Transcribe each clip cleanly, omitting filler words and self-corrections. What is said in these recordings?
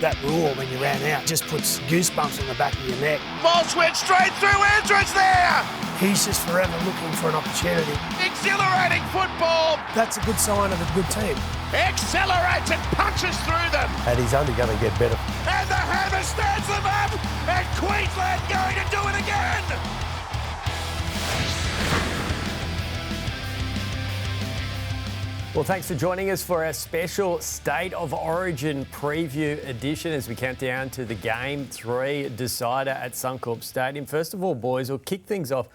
that roar when you ran out just puts goosebumps on the back of your neck. Moss went straight through. Andrews there. He's just forever looking for an opportunity. Exhilarating football. That's a good sign of a good team. Accelerates and punches through them. And he's only going to get better. And the hammer stands them up. And Queensland going to do it again. Well, thanks for joining us for our special State of Origin preview edition as we count down to the Game 3 decider at Suncorp Stadium. First of all, boys, we'll kick things off.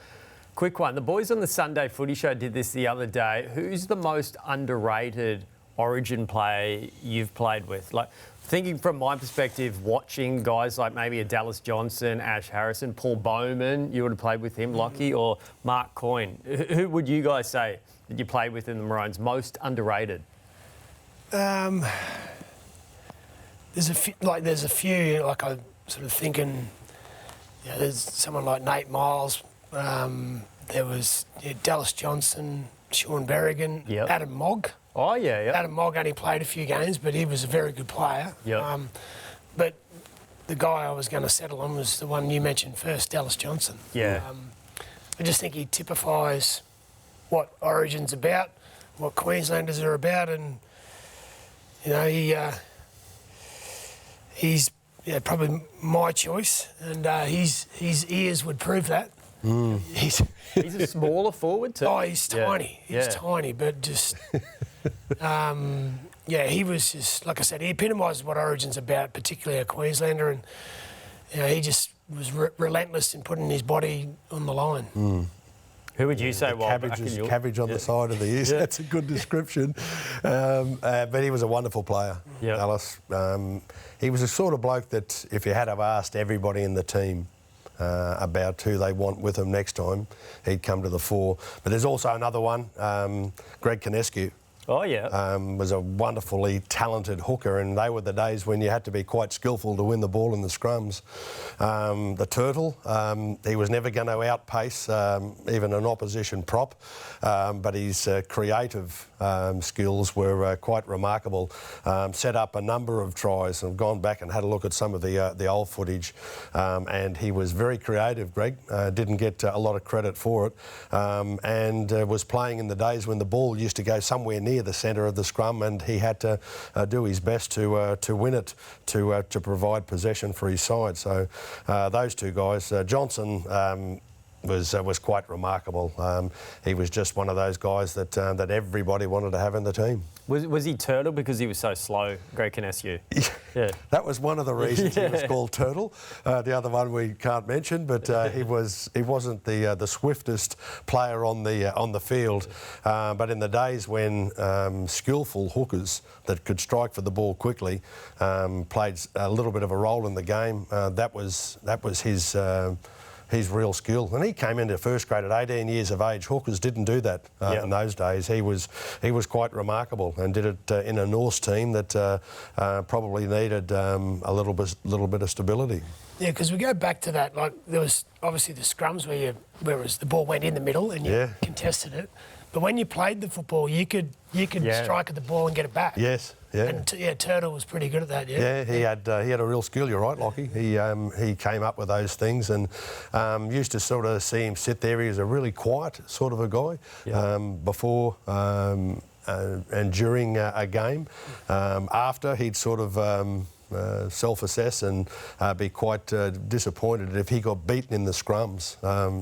Quick one. The boys on the Sunday Footy Show did this the other day. Who's the most underrated Origin player you've played with? Like, thinking from my perspective, watching guys like maybe a Dallas Johnson, Ash Harrison, Paul Bowman, you would have played with him, Lockie, or Mark Coyne. Who would you guys say that you played with in the Maroons most underrated? There's a few, like I'm sort of thinking, there's someone like Nate Miles, there was Dallas Johnson, Sean Berrigan, Yep. Adam Mogg. Oh, yeah. Adam Mogg only played a few games, but he was a very good player. Yep. But the guy I was going to settle on was the one you mentioned first, Dallas Johnson. Yeah. I just think he typifies what Origin's about, what Queenslanders are about, and he's probably my choice, and his ears would prove that. He's a smaller forward too. Oh, he's tiny. Yeah. He's tiny, but just he was just, like I said, he epitomised what Origin's about, particularly a Queenslander, and he just was relentless in putting his body on the line. Who would you say? Cabbage on the side of the ears. Yeah. That's a good description. But he was a wonderful player, Alice. He was a sort of bloke that if you had have asked everybody in the team about who they want with him next time, he'd come to the fore. But there's also another one, Greg Canescu. Oh, yeah. Was a wonderfully talented hooker, and they were the days when you had to be quite skillful to win the ball in the scrums. The Turtle, he was never going to outpace even an opposition prop, but his creative skills were quite remarkable. Set up a number of tries. I've gone back and had a look at some of the old footage, and he was very creative, Greg. Didn't get a lot of credit for it, and was playing in the days when the ball used to go somewhere near the centre of the scrum, and he had to do his best to win it, to provide possession for his side. So those two guys, Johnson was quite remarkable. He was just one of those guys that everybody wanted to have in the team. Was he Turtle because he was so slow, Greg Canescu? Yeah. That was one of the reasons he was called Turtle. The other one we can't mention, but he wasn't the swiftest player on the field. But in the days when skillful hookers that could strike for the ball quickly played a little bit of a role in the game, that was his real skill. And he came into first grade at 18 years of age. Hookers didn't do that in those days. He was quite remarkable and did it in a Norse team that probably needed a little bit of stability. Yeah, because we go back to that, like there was obviously the scrums whereas the ball went in the middle and you contested it. But when you played the football, you could strike at the ball and get it back. Yes, yeah. And Turtle was pretty good at that. Yeah, he had a real skill. You're right, Lockie. He came up with those things, and used to sort of see him sit there. He was a really quiet sort of a guy before and during a game. After, he'd sort of self-assess and be quite disappointed if he got beaten in the scrums.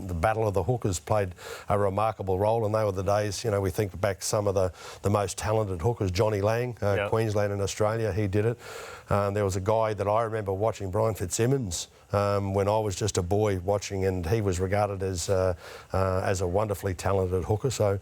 The Battle of the Hookers played a remarkable role, and they were the days, we think back some of the most talented hookers. Johnny Lang, Queensland and Australia, he did it. There was a guy that I remember watching, Brian Fitzsimmons, when I was just a boy watching, and he was regarded as a wonderfully talented hooker. So,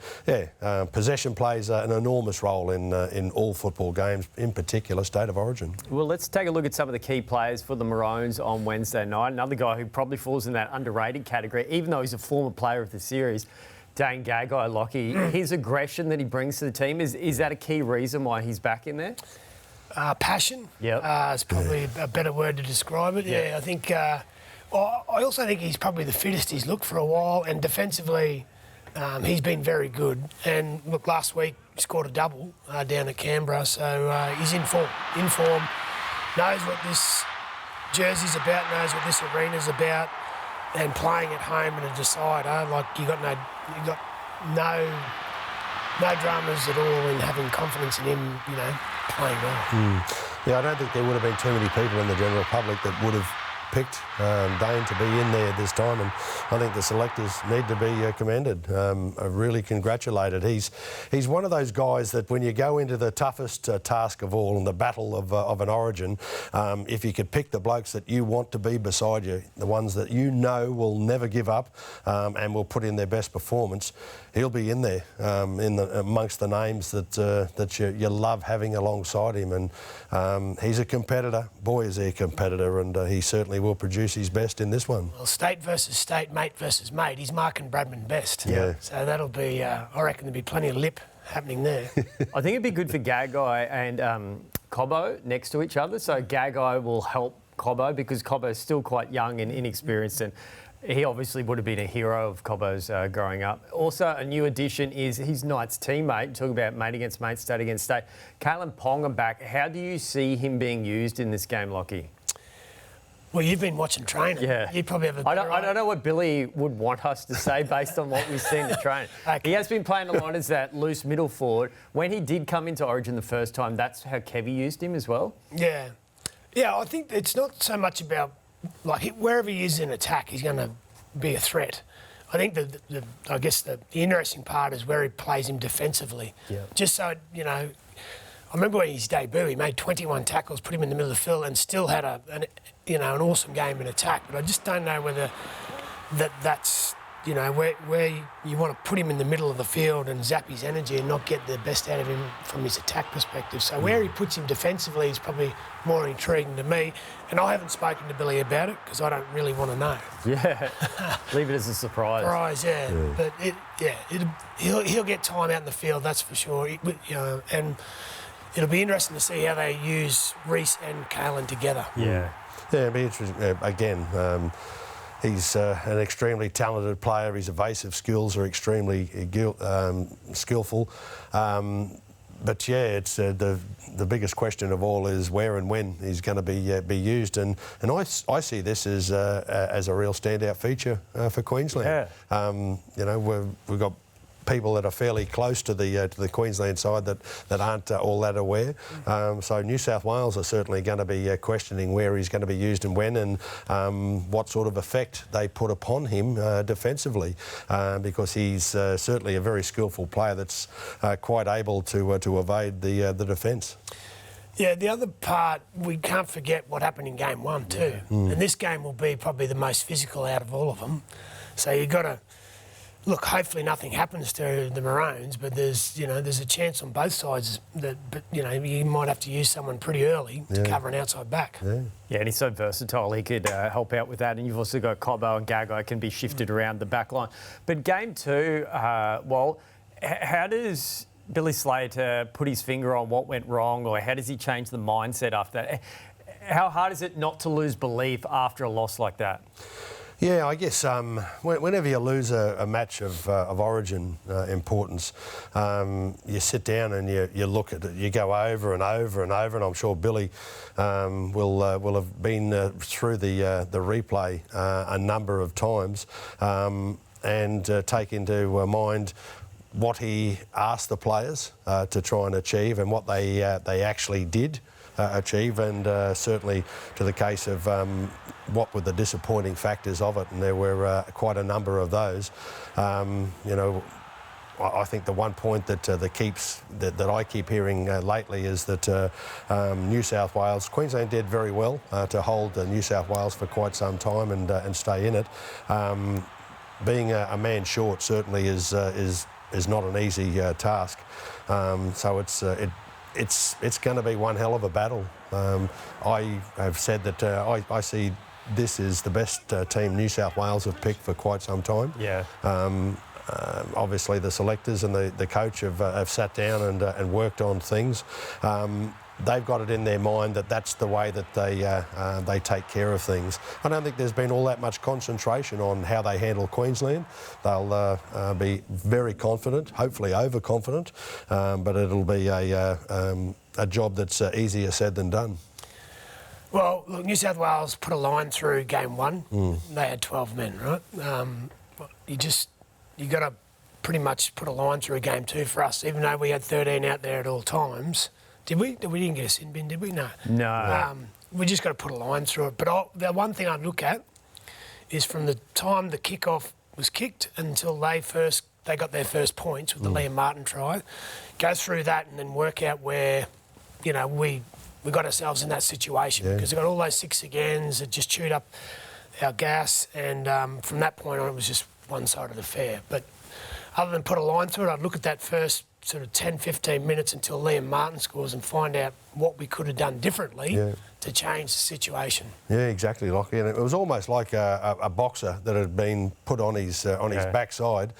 possession plays an enormous role in all football games, in particular State of Origin. Well, let's take a look at some of the key players for the Maroons on Wednesday night. Another guy who probably falls in that underrated category, even though he's a former player of the series, Dane Gagai, Lockie. His aggression that he brings to the team, is that a key reason why he's back in there? Passion is probably a better word to describe it. Yeah, I think. I also think he's probably the fittest he's looked for a while, and defensively, he's been very good. And look, last week he scored a double down at Canberra, so he's in form. knows what this jersey's about, knows what this arena's about, and playing at home in a decider, like you got no dramas at all in having confidence in him, playing well. Yeah, I don't think there would have been too many people in the general public that would have picked Dane to be in there this time, and I think the selectors need to be commended, really congratulated. He's one of those guys that when you go into the toughest task of all, and the battle of an origin, if you could pick the blokes that you want to be beside you, the ones that you know will never give up and will put in their best performance, he'll be in there amongst the names that you love having alongside him. And he's a competitor. Boy, is he a competitor, and he certainly will produce his best in this one. Well, state versus state, mate versus mate. He's marking Bradman best. Yeah. So that'll be, I reckon there'll be plenty of lip happening there. I think it'd be good for Gagai and Cobbo next to each other. So Gagai will help Cobbo because Cobbo's still quite young and inexperienced, and he obviously would have been a hero of Cobbo's growing up. Also, a new addition is his Knights teammate, talking about mate against mate, state against state. Kalyn Ponga back. How do you see him being used in this game, Lockie? Well, you've been watching training. Yeah. You probably have a I don't know what Billy would want us to say based on what we've seen in training. Okay. He has been playing a lot as that loose middle forward. When he did come into Origin the first time, that's how Kevy used him as well? Yeah. Yeah, I think it's not so much about, wherever he is in attack, he's going to be a threat. I think the interesting part is where he plays him defensively. Yeah. Just so, I remember when his debut, he made 21 tackles, put him in the middle of the field, and still had an awesome game in attack. But I just don't know whether that's where you want to put him in the middle of the field and zap his energy and not get the best out of him from his attack perspective. So where he puts him defensively is probably more intriguing to me. And I haven't spoken to Billy about it because I don't really want to know. Yeah, leave it as a surprise. Surprise, yeah. But he'll get time out in the field, that's for sure. And it'll be interesting to see how they use Reece and Kalyn together. Yeah. Yeah, it'll be interesting. Again, he's an extremely talented player. His evasive skills are extremely skillful. But yeah, it's the biggest question of all is where and when he's going to be used, and I see this as a real standout feature for Queensland. Yeah. We've got people that are fairly close to the Queensland side that aren't all that aware. So New South Wales are certainly going to be questioning where he's going to be used and when, and what sort of effect they put upon him defensively, because he's certainly a very skillful player that's quite able to evade the defence. Yeah, the other part, we can't forget what happened in game one too. And this game will be probably the most physical out of all of them. So you've got to... Look, hopefully nothing happens to the Maroons, but there's a chance on both sides that you might have to use someone pretty early to cover an outside back. Yeah, and he's so versatile, he could help out with that. And you've also got Cobbo and Gagai can be shifted around the back line. But game two, how does Billy Slater put his finger on what went wrong, or how does he change the mindset after that? How hard is it not to lose belief after a loss like that? Yeah, I guess whenever you lose a match of origin importance, you sit down and you look at it. You go over and over and over, and I'm sure Billy will have been through the replay a number of times and take into mind what he asked the players to try and achieve and what they actually did achieve, and certainly to the case of what were the disappointing factors of it, and there were quite a number of those. I think the one point that that I keep hearing lately is that New South Wales, Queensland did very well to hold New South Wales for quite some time and stay in it. Being a man short certainly is not an easy task. So it's going to be one hell of a battle. I have said that I see this is the best team New South Wales have picked for quite some time. Yeah. Obviously, the selectors and the coach have sat down and worked on things. They've got it in their mind that that's the way that they take care of things. I don't think there's been all that much concentration on how they handle Queensland. They'll be very confident, hopefully overconfident, but it'll be a job that's easier said than done. Well, look, New South Wales put a line through game one. They had 12 men, right? You got to pretty much put a line through game two for us, even though we had 13 out there at all times. Did we? We didn't get a sin bin, did we? No. No. We just got to put a line through it. But the one thing I'd look at is from the time the kickoff was kicked until they got their first points with the Liam Martin try, go through that and then work out where, we got ourselves in that situation because we got all those 6 agains that just chewed up our gas, and from that point on it was just one side of the fair. But other than put a line through it, I'd look at that first sort of 10, 15 minutes until Liam Martin scores and find out what we could have done differently to change the situation. Yeah, exactly, Lockie. And it was almost like a boxer that had been put on his backside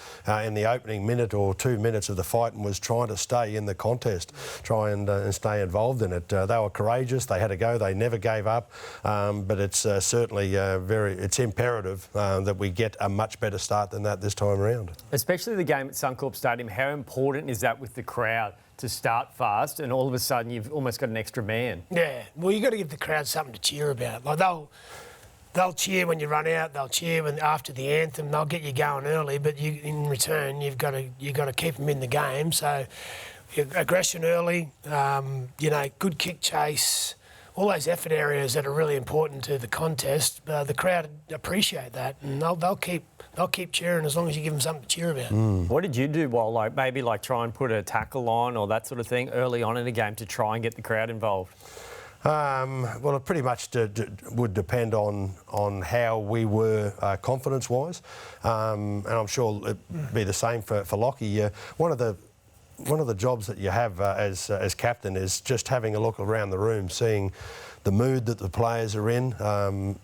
in the opening minute or 2 minutes of the fight and was trying to stay in the contest, try and stay involved in it. They were courageous. They had a go. They never gave up. But it's certainly it's imperative that we get a much better start than that this time around. Especially the game at Suncorp Stadium. How important is that with the crowd to start fast and all of a sudden you've almost got an extra man? Yeah, well, you got to give the crowd something to cheer about. Like they'll cheer when you run out, they'll cheer after the anthem, they'll get you going early, but in return you've got to keep them in the game. So aggression early, good kick chase, all those effort areas that are really important to the contest. The crowd appreciate that, and they'll keep cheering as long as you give them something to cheer about. What did you do while maybe try and put a tackle on or that sort of thing early on in the game to try and get the crowd involved? Well, it pretty much would depend on how we were confidence-wise, and I'm sure it'd be the same for Lockie. One of the jobs that you have as captain is just having a look around the room, seeing the mood that the players are in.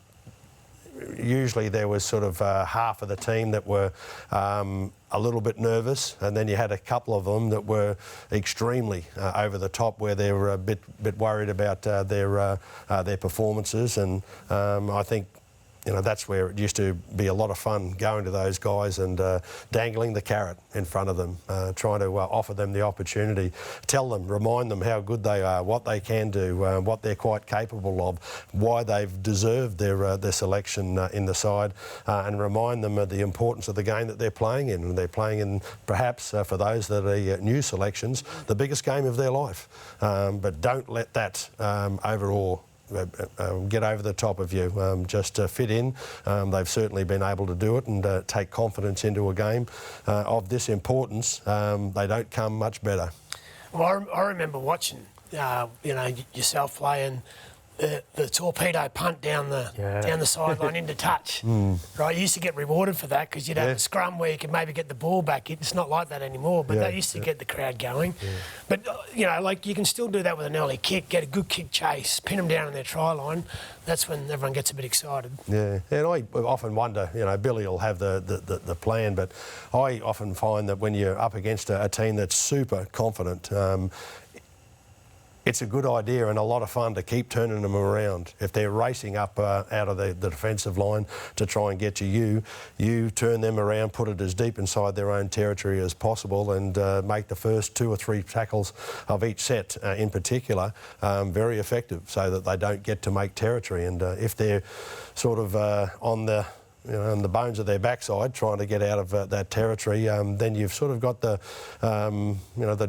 Usually there was sort of half of the team that were a little bit nervous, and then you had a couple of them that were extremely over the top, where they were a bit worried about their performances. And I think that's where it used to be a lot of fun going to those guys and dangling the carrot in front of them, trying to offer them the opportunity, tell them, remind them how good they are, what they can do, what they're quite capable of, why they've deserved their selection in the side, and remind them of the importance of the game that they're playing in. And they're playing in, perhaps for those that are new selections, the biggest game of their life. But don't let that overawe get over the top of you. Just fit in. They've certainly been able to do it and take confidence into a game of this importance. They don't come much better. Well, I remember watching, yourself playing the torpedo punt down the sideline into touch. Right, you used to get rewarded for that because you'd have a scrum where you could maybe get the ball back. It's not like that anymore, but that used to get the crowd going. But you can still do that with an early kick, get a good kick chase, pin them down on their try line. That's when everyone gets a bit excited. Yeah, and I often wonder, Billy will have the plan, but I often find that when you're up against a team that's super confident, it's a good idea and a lot of fun to keep turning them around. If they're racing up out of the defensive line to try and get to you turn them around, put it as deep inside their own territory as possible, and make the first 2 or 3 tackles of each set in particular very effective, so that they don't get to make territory. And if they're sort of on the bones of their backside, trying to get out of that territory, then you've sort of got the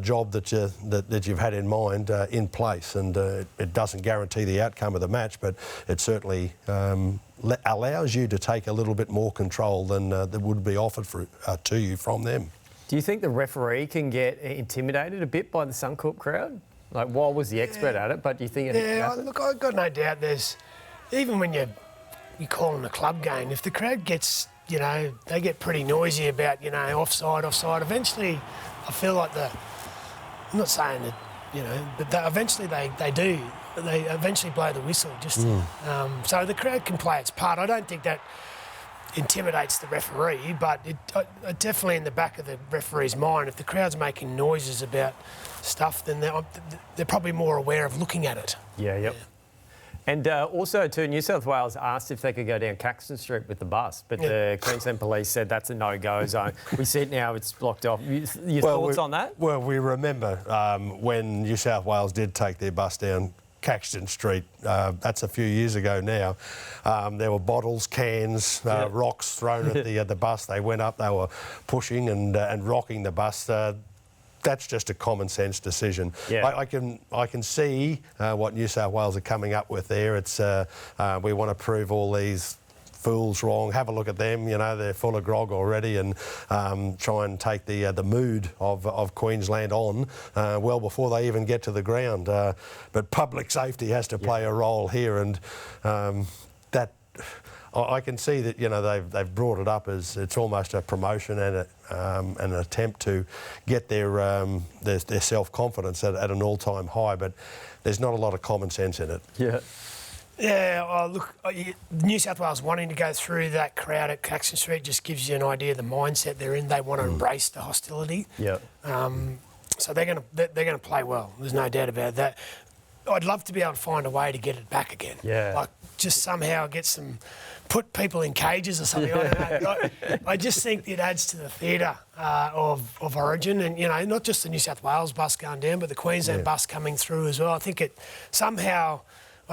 job that you've had in mind in place, and it doesn't guarantee the outcome of the match, but it certainly allows you to take a little bit more control than that would be offered to you from them. Do you think the referee can get intimidated a bit by the Suncorp crowd? Wall was the expert at it, but do you think look, I've got no doubt even when you call them a club game, if the crowd gets, they get pretty noisy about, offside, eventually I feel like I'm not saying that, but eventually they do. They eventually blow the whistle. So the crowd can play its part. I don't think that intimidates the referee, but it definitely in the back of the referee's mind, if the crowd's making noises about stuff, then they're probably more aware of looking at it. Yep. And also, too, New South Wales asked if they could go down Caxton Street with the bus, but the Queensland Police said that's a no-go zone. We see it now, it's blocked off. Your thoughts on that? Well, we remember when New South Wales did take their bus down Caxton Street. That's a few years ago now. There were bottles, cans, rocks thrown at the bus. They went up. They were pushing and rocking the bus. That's just a common sense decision. Yeah. I can see what New South Wales are coming up with there. It's we want to prove all these fools wrong. Have a look at them. You know, they're full of grog already, and try and take the mood of Queensland on well before they even get to the ground. But public safety has to play a role here, and that. I can see that, you know, they've brought it up as it's almost a promotion and an attempt to get their self-confidence at an all-time high, but there's not a lot of common sense in it. Yeah. Yeah, look, New South Wales wanting to go through that crowd at Caxton Street just gives you an idea of the mindset they're in. They want to embrace the hostility. Yeah. So they're going to play well. There's no doubt about that. I'd love to be able to find a way to get it back again. Yeah. Like just somehow put people in cages or something. I don't know. I just think it adds to the theatre of Origin, and, you know, not just the New South Wales bus going down, but the Queensland bus coming through as well. I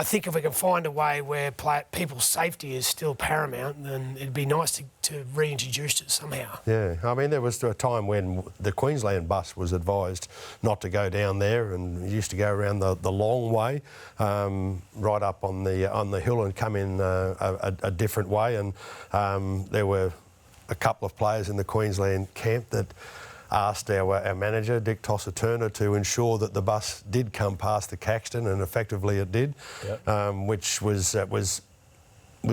think if we can find a way where people's safety is still paramount, then it'd be nice to reintroduce it somehow. Yeah, I mean, there was a time when the Queensland bus was advised not to go down there, and it used to go around the long way, right up on the hill and come in a different way. And there were a couple of players in the Queensland camp that asked our manager, Dick Tosser-Turner, to ensure that the bus did come past the Caxton, and effectively it did, which was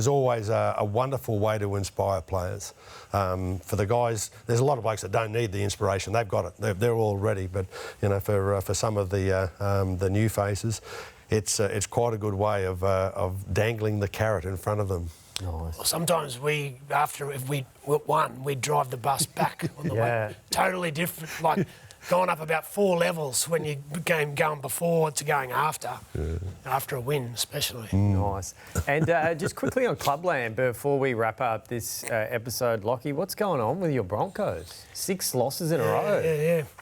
always a wonderful way to inspire players. For the guys, there's a lot of blokes that don't need the inspiration. They've got it. They're all ready. But, you know, for some of the new faces, it's quite a good way of dangling the carrot in front of them. Nice. Well, sometimes if we won, we'd drive the bus back on the way. Totally different, like going up about 4 levels when you going before to going after a win, especially. Nice. And just quickly on Clubland, before we wrap up this episode, Lockie, what's going on with your Broncos? 6 losses in a row.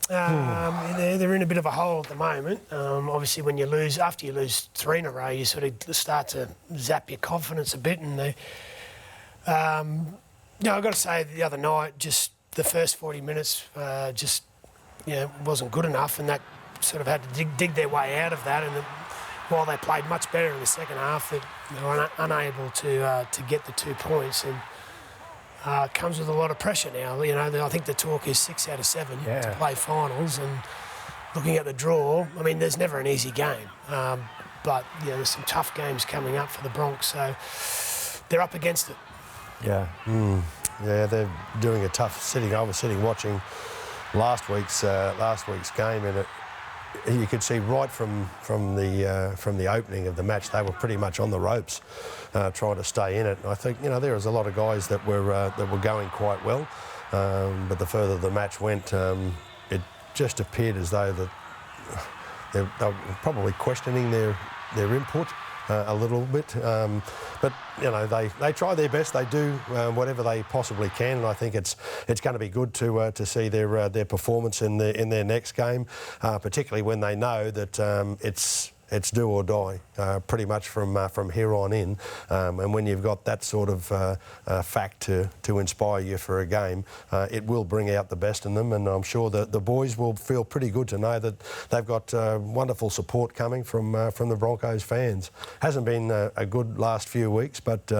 They're in a bit of a hole at the moment. Obviously, when after you lose 3 in a row, you sort of start to zap your confidence a bit. And I've got to say, the other night, just the first 40 minutes, wasn't good enough, and that sort of had to dig their way out of that. And while they played much better in the second half, they were unable to get the 2 points. And it comes with a lot of pressure now. You know, I think the talk is 6 out of 7 to play finals. And looking at the draw, I mean, there's never an easy game. But, there's some tough games coming up for the Broncos, so they're up against it. Yeah. Yeah, they're doing a tough sitting. I was sitting watching last week's game, and you could see right from the opening of the match they were pretty much on the ropes, trying to stay in it. And I think there was a lot of guys that were going quite well, but the further the match went, it just appeared as though that they were probably questioning their input a little bit, but they try their best. They do whatever they possibly can, and I think it's going to be good to see their performance in their next game, particularly when they know that it's do or die, pretty much from here on in. And when you've got that sort of fact to inspire you for a game, it will bring out the best in them. And I'm sure that the boys will feel pretty good to know that they've got wonderful support coming from the Broncos fans. Hasn't been a good last few weeks, but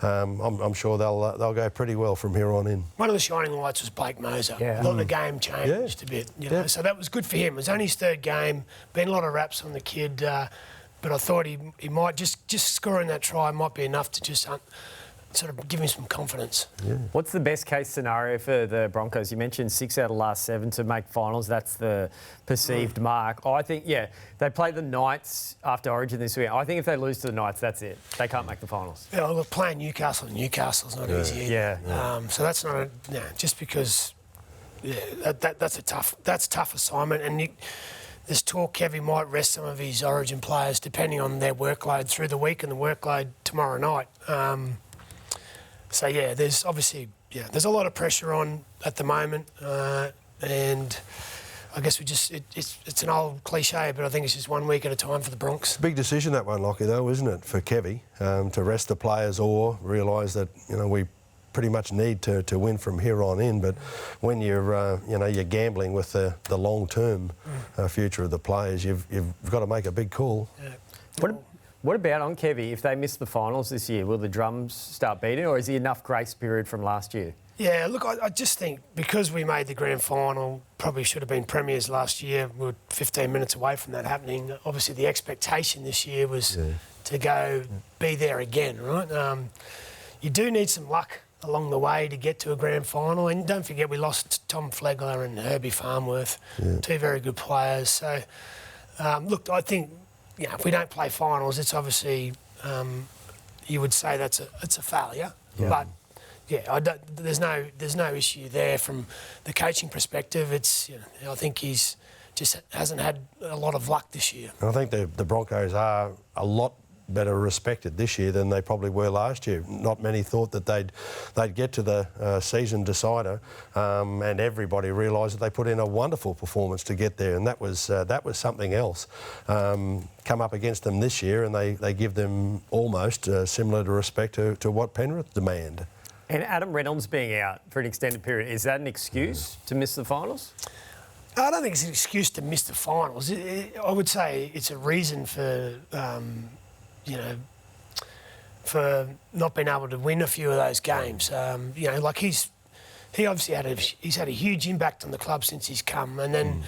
I'm sure they'll go pretty well from here on in. One of the shining lights was Blake Moser. A lot of the game changed a bit, so that was good for him. It was only his 3rd game, been a lot of raps on the kid. But I thought he might just scoring that try might be enough to just sort of give him some confidence. Yeah. What's the best case scenario for the Broncos? You mentioned 6 out of the last 7 to make finals. That's the perceived mark. I think, they play the Knights after Origin this week. I think if they lose to the Knights, that's it. They can't make the finals. Yeah, look, playing Newcastle's not easy either. So that's not just because that's a tough assignment. And there's talk Kevin might rest some of his Origin players depending on their workload through the week and the workload tomorrow night. There's obviously there's a lot of pressure on at the moment, and I guess it's an old cliche, but I think it's just 1 week at a time for the Bronx. Big decision, that one, Lockie, though, isn't it, for Kevy, to rest the players or realise that, we pretty much need to win from here on in. But when you're gambling with the long-term future of the players, you've got to make a big call. Yeah. What about on Kevy? If they miss the finals this year, will the Drums start beating, or is he enough grace period from last year? Yeah, look, I just think because we made the grand final, probably should have been premiers last year. We were 15 minutes away from that happening. Obviously, the expectation this year was to go be there again, right? You do need some luck along the way to get to a grand final. And don't forget, we lost Tom Flegler and Herbie Farnworth, two very good players. So, look, I think, if we don't play finals, it's obviously, you would say it's a failure. Yeah. But, there's no issue there from the coaching perspective. It's, I think he's just hasn't had a lot of luck this year. I think the Broncos are a lot better respected this year than they probably were last year. Not many thought that they'd get to the season decider, and everybody realised that they put in a wonderful performance to get there, and that was something else. Come up against them this year, and they give them almost similar to respect to what Penrith demand. And Adam Reynolds being out for an extended period, is that an excuse to miss the finals? I don't think it's an excuse to miss the finals. I would say it's a reason for for not being able to win a few of those games. Like he obviously he's had a huge impact on the club since he's come, and then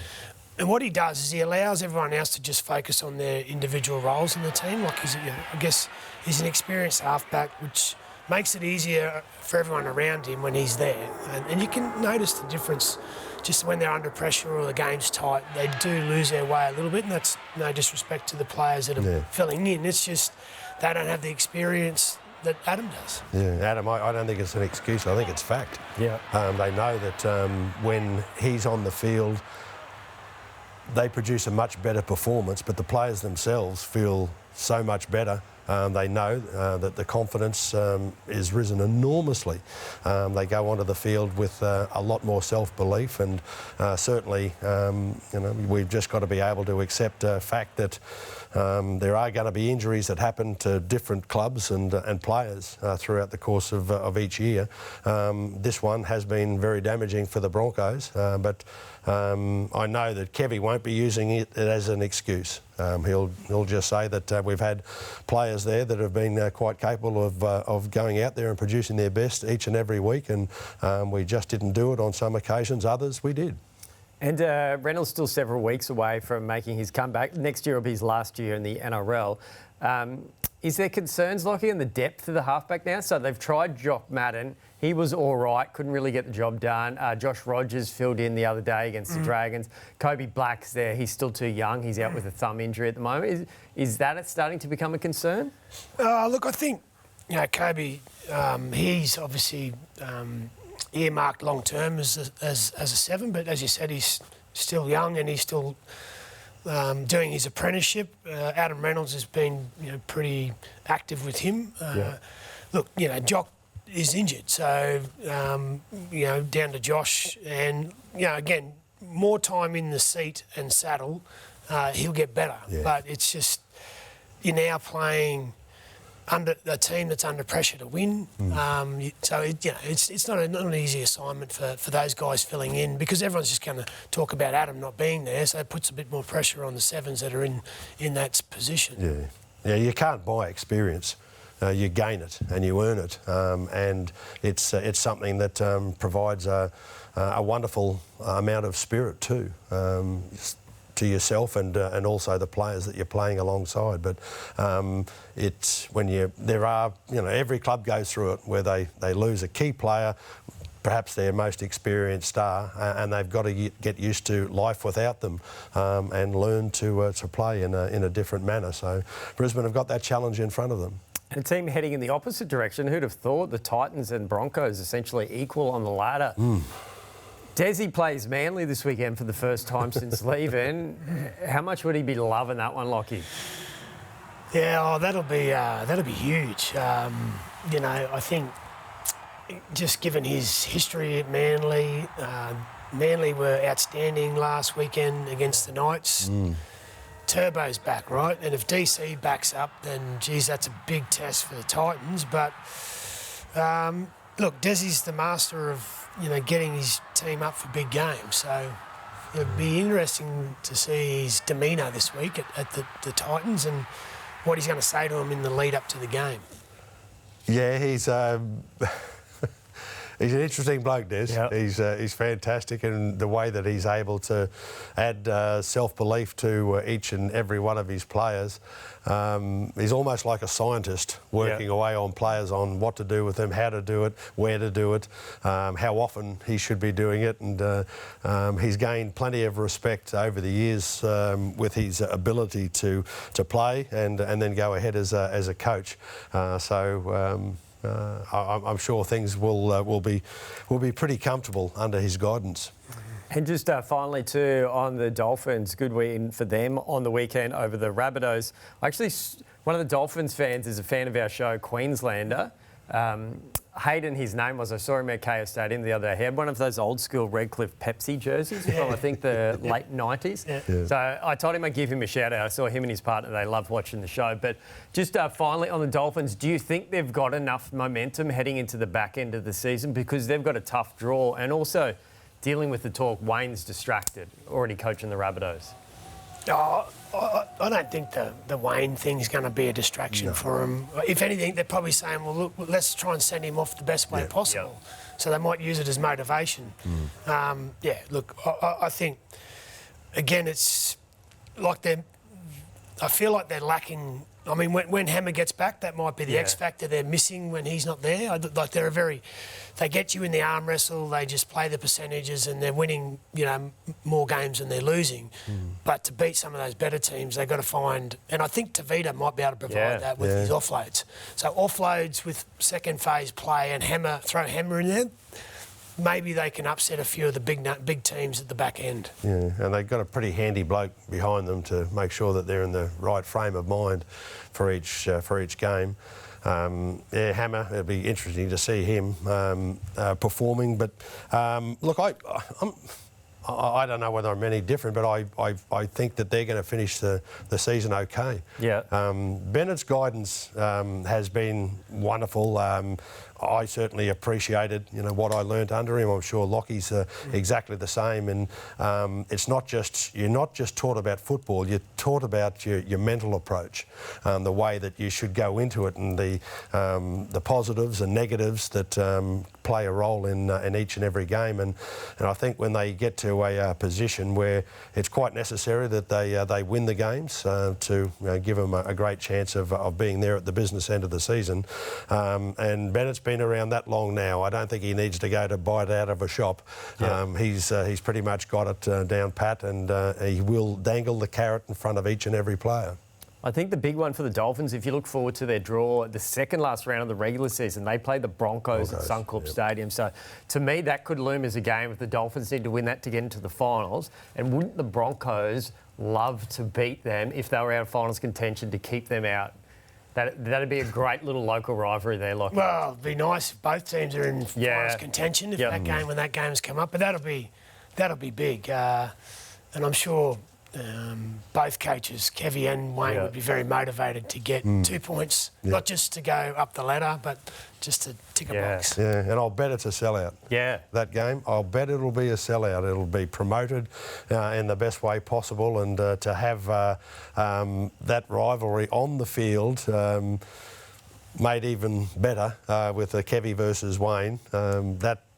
and what he does is he allows everyone else to just focus on their individual roles in the team. Like he's an experienced halfback, which makes it easier for everyone around him when he's there. And you can notice the difference just when they're under pressure or the game's tight. They do lose their way a little bit, and that's no disrespect to the players that are filling in. It's just they don't have the experience that Adam does. Yeah, Adam, I don't think it's an excuse. I think it's fact. Yeah. They know that when he's on the field, they produce a much better performance, but the players themselves feel so much better. They know that the confidence is risen enormously. They go onto the field with a lot more self-belief, and certainly, we've just got to be able to accept the fact that there are going to be injuries that happen to different clubs and players throughout the course of each year. This one has been very damaging for the Broncos, but I know that Kevy won't be using it as an excuse. He'll just say that we've had players there that have been quite capable of going out there and producing their best each and every week, and we just didn't do it on some occasions. Others we did. And Reynolds still several weeks away from making his comeback. Next year will be his last year in the NRL. Is there concerns, Lockie, in the depth of the halfback now? So they've tried Jock Madden. He was all right, couldn't really get the job done. Josh Rogers filled in the other day against the Dragons. Kobe Black's there. He's still too young. He's out with a thumb injury at the moment. Is that starting to become a concern? Look, I think, Kobe, he's obviously earmarked long term as a 7, but as you said, he's still young and he's still doing his apprenticeship. Adam Reynolds has been pretty active with him. Look, Jock is injured, so down to Josh, and again, more time in the seat and saddle, he'll get better. But it's just you're now playing under a team that's under pressure to win. So it's not an easy assignment for those guys filling in, because everyone's just going to talk about Adam not being there, so it puts a bit more pressure on the 7s that are in that position. Yeah, you can't buy experience. You gain it and you earn it, and it's something that provides a wonderful amount of spirit too, to yourself and also the players that you're playing alongside. But it's when every club goes through it where they lose a key player, perhaps their most experienced star, and they've got to get used to life without them and learn to play in a different manner. So Brisbane have got that challenge in front of them. And a team heading in the opposite direction. Who'd have thought the Titans and Broncos essentially equal on the ladder? Desi plays Manly this weekend for the first time since leaving. How much would he be loving that one, Lockie? Yeah, that'll be huge. I think just given his history at Manly, Manly were outstanding last weekend against the Knights. Turbo's back, right? And if DC backs up, then, geez, that's a big test for the Titans. But, look, Desi's the master of, getting his team up for big games. So it'd be interesting to see his demeanour this week at the Titans and what he's going to say to them in the lead up to the game. Yeah, he's he's an interesting bloke, Des. Yep. He's fantastic, and the way that he's able to add self-belief to each and every one of his players. He's almost like a scientist working away on players on what to do with them, how to do it, where to do it, how often he should be doing it, and he's gained plenty of respect over the years with his ability to play and then go ahead as a coach. I'm sure things will be pretty comfortable under his guidance. And just finally too, on the Dolphins, good win for them on the weekend over the Rabbitohs. Actually, one of the Dolphins fans is a fan of our show, Queenslander. Hayden, his name was. I saw him at KO Stadium the other day. He had one of those old school Redcliffe Pepsi jerseys from, I think, the late 90s. Yeah. So I told him I'd give him a shout out. I saw him and his partner. They loved watching the show. But just finally on the Dolphins, do you think they've got enough momentum heading into the back end of the season? Because they've got a tough draw, and also dealing with the talk, Wayne's distracted, already coaching the Rabbitohs. Oh, I don't think the Wayne thing's going to be a distraction for him. If anything, they're probably saying, well, look, let's try and send him off the best way possible. So they might use it as motivation. Look, I think, again, it's like I feel like they're lacking. I mean, when Hammer gets back, that might be the X factor they're missing when he's not there. Like they get you in the arm wrestle, they just play the percentages, and they're winning, more games than they're losing. But to beat some of those better teams, they've got to find, and I think Tavita might be able to provide that with his offloads. So offloads with second phase play and throw Hammer in there. Maybe they can upset a few of the big teams at the back end. Yeah, and they've got a pretty handy bloke behind them to make sure that they're in the right frame of mind for each game. Hammer, it'll be interesting to see him performing. But look, I don't know whether I'm any different, but I think that they're going to finish the season okay. Yeah. Bennett's guidance has been wonderful. I certainly appreciated, what I learnt under him. I'm sure Lockie's exactly the same. And it's not just you're not just taught about football. You're taught about your mental approach, the way that you should go into it, and the positives and negatives that play a role in each and every game. And I think when they get to a position where it's quite necessary that they win the games to give them a great chance of being there at the business end of the season. And Bennett's been around that long now. I don't think he needs to go to bite out of a shop. He's pretty much got it down pat, and he will dangle the carrot in front of each and every player. I think the big one for the Dolphins, if you look forward to their draw, the second last round of the regular season, they play the Broncos at Suncorp Stadium. So to me, that could loom as a game if the Dolphins need to win that to get into the finals. And wouldn't the Broncos love to beat them if they were out of finals contention to keep them out? That'd be a great little local rivalry there, Lockie. Well, it'd be nice if both teams are in finals contention when that game's come up. But that'll be big, and I'm sure both coaches, Kevy and Wayne, would be very motivated to get 2 points, not just to go up the ladder, but just to tick a box. Yeah, and I'll bet it's a sellout. Yeah. That game, I'll bet it'll be a sellout. It'll be promoted in the best way possible, and to have that rivalry on the field made even better with the Kevy versus Wayne.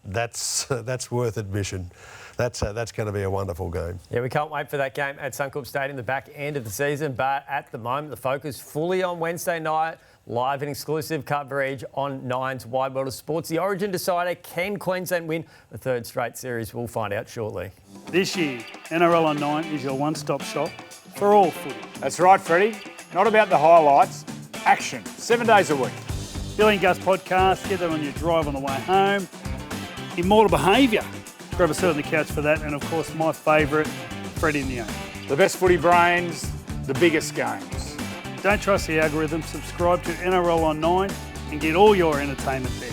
That's worth admission. That's going to be a wonderful game. Yeah, we can't wait for that game at Suncorp Stadium, the back end of the season. But at the moment, the focus fully on Wednesday night, live and exclusive coverage on Nine's Wide World of Sports. The Origin decider, can Queensland win the third straight series? We'll find out shortly. This year, NRL on 9 is your one-stop shop for all footy. That's right, Freddie. Not about the highlights, action, 7 days a week. Billy and Gus podcast, get that on your drive on the way home. Immortal Behaviour. Grab a seat on the couch for that, and of course my favourite, Freddie in the 8. The best footy brains, the biggest games. Don't trust the algorithm, subscribe to NRL on 9 and get all your entertainment there.